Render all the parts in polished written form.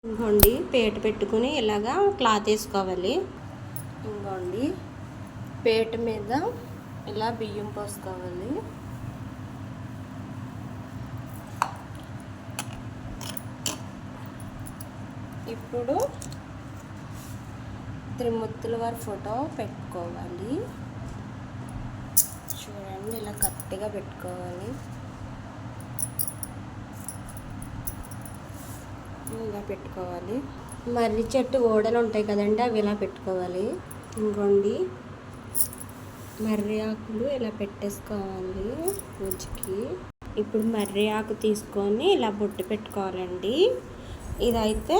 ఇంకోండి పేట పెట్టుకుని ఇలాగా క్లాత్ వేసుకోవాలి. ఇంకోండి పేట మీద ఇలా బియ్యం పోసుకోవాలి. ఇప్పుడు త్రిమూర్తుల వారి ఫోటో పెట్టుకోవాలి. చూడండి ఇలా కరెక్ట్గా పెట్టుకోవాలి. ఇలా పెట్టుకోవాలి. మర్రి చెట్టు ఓడలు ఉంటాయి కదండి, అవి ఇలా పెట్టుకోవాలి. ఇంకోండి మర్రి ఆకులు ఇలా పెట్టేసుకోవాలి పూజకి. ఇప్పుడు మర్రి ఆకు తీసుకొని ఇలా బొట్టు పెట్టుకోవాలండి. ఇదైతే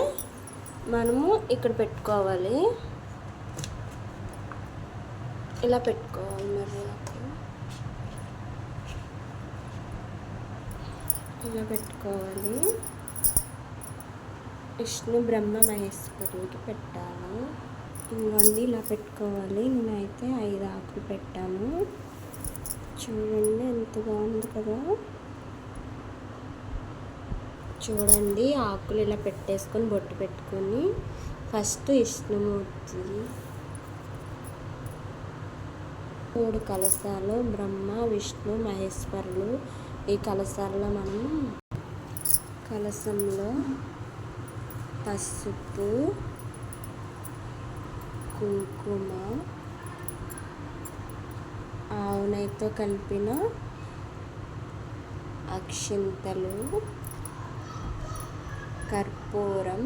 మనము ఇక్కడ పెట్టుకోవాలి. ఇలా పెట్టుకోవాలి మర్రి ఆకు. ఇలా పెట్టుకోవాలి. విష్ణు బ్రహ్మ మహేశ్వరుడికి పెట్టాను. ఇవ్వండి ఇలా పెట్టుకోవాలి. నేనైతే 5 ఆకులు పెట్టాను. చూడండి ఎంత బాగుంది కదా. చూడండి ఆకులు ఇలా పెట్టేసుకొని బొట్టు పెట్టుకొని ఫస్ట్ విష్ణుమూర్తి 3 కలశాలు బ్రహ్మ విష్ణు మహేశ్వరులు. ఈ కలశాలలో మనం కలశంలో పసుపు కుంకుమ ఆవు నెయ్యితో కలిపిన అక్షింతలు కర్పూరం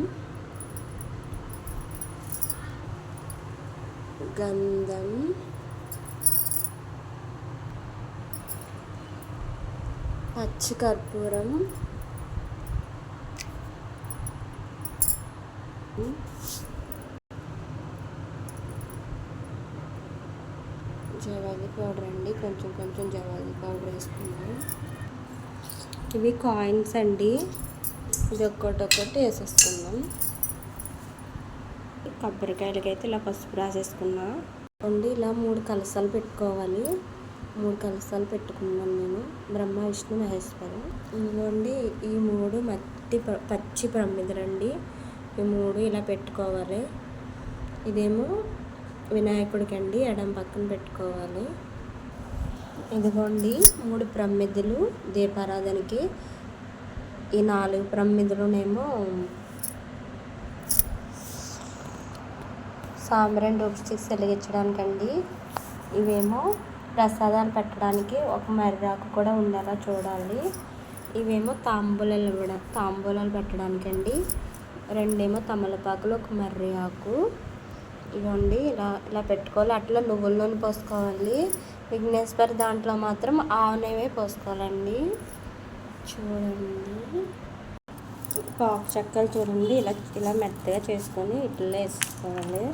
గంధం పచ్చి కర్పూరం జవాది పౌడర్ అండి. కొంచెం జవాది పౌడర్ వేసుకున్నాం. ఇవి కాయిన్స్ అండి. ఇది ఒక్కొక్కటి వేసేసుకున్నాం. కొబ్బరికాయలకి అయితే ఇలా పసుపు రాసేసుకున్నా అండి. ఇలా 3 కలశాలు పెట్టుకోవాలి. 3 కలశాలు పెట్టుకున్నాను నేను. బ్రహ్మ విష్ణు మహేశ్వరు. ఇదిగోండి ఈ 3 పచ్చి ప్రమిదలండి. ఈ 3 ఇలా పెట్టుకోవాలి. ఇదేమో వినాయకుడికి అండి, ఎడం పక్కన పెట్టుకోవాలి. ఇదిగోండి 3 ప్రమిదలు దీపారాధనకి. ఈ 4 ప్రమిదలునేమో సాంబ్రాణి డూప్స్టిక్స్ వెలిగించడానికండి. ఇవేమో ప్రసాదాలు పెట్టడానికి. ఒక మర్రాకు కూడా ఉండేలా చూడాలి. ఇవేమో తాంబూలాలు పెట్టడానికండి. 2 ఏమో తమలపాకులు, ఒక మర్రి ఆకు. ఇవ్వండి ఇలా పెట్టుకోవాలి. అట్లా నువ్వుల నూనె పోసుకోవాలి. విఘ్నేశ్వర దాంట్లో మాత్రం ఆవు నెయ్యి పోసుకోవాలండి. చూడండి పాకు చెక్కలు చూడండి ఇలా మెత్తగా చేసుకొని ఇట్లా వేసుకోవాలి.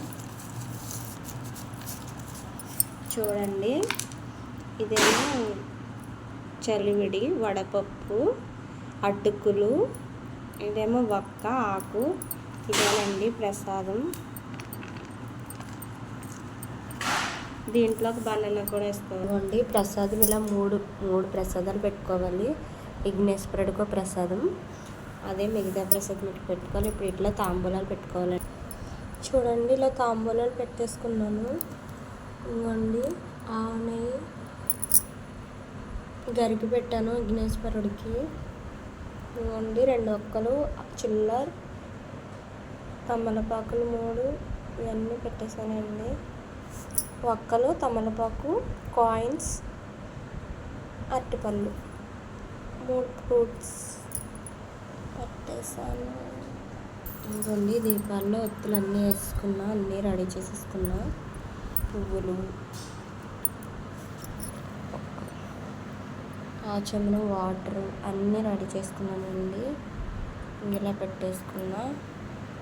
చూడండి ఇదేమో చలివిడి వడపప్పు అటుకులు. ఇదేమో వక్క ఆకు. ఇదేనండి ప్రసాదం. దీంట్లోకి బనానా కూడా వేసుకోవాలి. ప్రసాదం ఇలా మూడు ప్రసాదాలు పెట్టుకోవాలి. విఘ్నేశ్వరుడికో ప్రసాదం, అదే మిగతా ప్రసాదం పెట్టుకోవాలి. ఇప్పుడు ఇట్లా తాంబూలాలు పెట్టుకోవాలి. చూడండి ఇలా తాంబూలాలు పెట్టేసుకున్నాను. ఇంకోండి ఆవు నెయ్యి గరికి పెట్టాను విఘ్నేశ్వరుడికి. ఇంకోండి 2 ఒక్కలు చిల్లర తమలపాకులు 3 ఇవన్నీ పెట్టేశానండి. ఒక్కలు తమలపాకు కాయిన్స్ అరటిపళ్ళు 3 ఫ్రూట్స్ పెట్టేసాను. ఇంకోండి దీపాల్లో ఒత్తులు అన్నీ వేసుకున్నా, అన్నీ రెడీ చేసేసుకున్నా. పువ్వులు ఆచమనం వాటర్ అన్నీ రెడీ చేసుకున్నానండి. ఇలా పెట్టేసుకున్నా.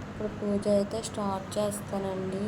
ఇప్పుడు పూజ అయితే స్టార్ట్ చేస్తానండి.